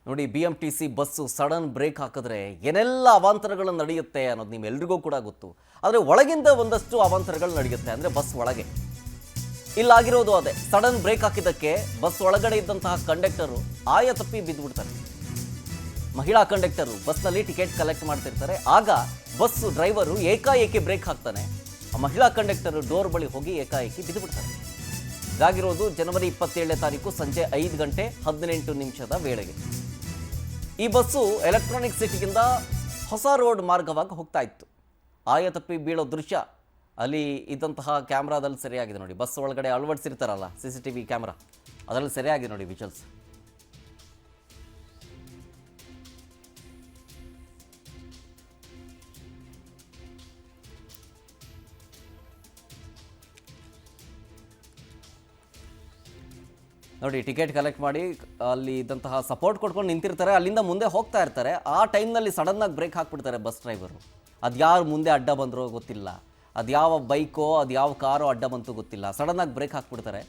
ನೋಡಿ BMTC bus sudden break ಹಾಕಿದ್ರೆ ಏನೆಲ್ಲ ಅವಾಂತರಗಳು ನಡೆಯುತ್ತೆ ಅನ್ನೋದು ನಿಮ್ಮೆಲ್ಲರಿಗೂ ಕೂಡ ಗೊತ್ತು. ಆದರೆ ಒಳಗಿಂದ ಒಂದಷ್ಟು ಅವಾಂತರಗಳು ನಡೆಯುತ್ತೆ, ಅಂದರೆ ಬಸ್ ಒಳಗೆ. ಇಲ್ಲಾಗಿರೋದು ಅದೇ, ಸಡನ್ ಬ್ರೇಕ್ ಹಾಕಿದ್ದಕ್ಕೆ ಬಸ್ ಒಳಗಡೆ ಇದ್ದಂತಹ ಕಂಡಕ್ಟರು ಆಯ ತಪ್ಪಿ ಬಿದ್ದುಬಿಡ್ತಾರೆ. ಮಹಿಳಾ ಕಂಡಕ್ಟರು ಬಸ್ನಲ್ಲಿ ಟಿಕೆಟ್ ಕಲೆಕ್ಟ್ ಮಾಡ್ತಿರ್ತಾರೆ. ಆಗ ಬಸ್ ಡ್ರೈವರು ಏಕಾಏಕಿ ಬ್ರೇಕ್ ಹಾಕ್ತಾನೆ. ಆ ಮಹಿಳಾ ಕಂಡಕ್ಟರು ಡೋರ್ ಬಳಿ ಹೋಗಿ ಏಕಾಏಕಿ ಬಿದ್ದುಬಿಡ್ತಾರೆ. ಇದಾಗಿರೋದು ಜನವರಿ 27ನೇ ತಾರೀಕು ಸಂಜೆ 5:18 ವೇಳೆಗೆ. ಈ ಬಸ್ಸು ಎಲೆಕ್ಟ್ರಾನಿಕ್ ಸಿಟಿಗಿಂದ ಹೊಸ ರೋಡ್ ಮಾರ್ಗವಾಗಿ ಹೋಗ್ತಾ ಇತ್ತು. ಆಯತಪ್ಪಿ ಬೀಳೋ ದೃಶ್ಯ ಅಲ್ಲಿ ಇದ್ದಂತಹ ಕ್ಯಾಮ್ರಾದಲ್ಲಿ ಸರಿಯಾಗಿದೆ ನೋಡಿ. ಬಸ್ ಒಳಗಡೆ ಅಳವಡಿಸಿರ್ತಾರಲ್ಲ CCTV ಕ್ಯಾಮ್ರಾ, ಅದರಲ್ಲಿ ಸರಿಯಾಗಿದೆ ನೋಡಿ ವಿಜುವಲ್ಸ್. ನೋಡಿ, ಟಿಕೆಟ್ ಕಲೆಕ್ಟ್ ಮಾಡಿ ಅಲ್ಲಿ ಇದ್ದಂತಹ ಸಪೋರ್ಟ್ ಕೊಡ್ಕೊಂಡು ನಿಂತಿರ್ತಾರೆ, ಅಲ್ಲಿಂದ ಮುಂದೆ ಹೋಗ್ತಾ ಇರ್ತಾರೆ. ಆ ಟೈಮ್ನಲ್ಲಿ ಸಡನ್ನಾಗಿ ಬ್ರೇಕ್ ಹಾಕ್ಬಿಡ್ತಾರೆ ಬಸ್ ಡ್ರೈವರು. ಅದು ಯಾರು ಮುಂದೆ ಅಡ್ಡ ಬಂದರೋ ಗೊತ್ತಿಲ್ಲ, ಅದು ಯಾವ ಬೈಕೋ ಅದು ಯಾವ ಕಾರೋ ಅಡ್ಡ ಬಂತು ಗೊತ್ತಿಲ್ಲ, ಸಡನ್ನಾಗಿ ಬ್ರೇಕ್ ಹಾಕ್ಬಿಡ್ತಾರೆ.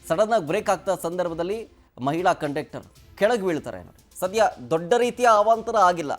ಸಡನ್ನಾಗಿ ಬ್ರೇಕ್ ಆಗ್ತಾ ಸಂದರ್ಭದಲ್ಲಿ ಮಹಿಳಾ ಕಂಡಕ್ಟರ್ ಕೆಳಗೆ ಬೀಳ್ತಾರೆ ನೋಡಿ. ಸದ್ಯ ದೊಡ್ಡ ರೀತಿಯ ಅವಾಂತರ ಆಗಿಲ್ಲ.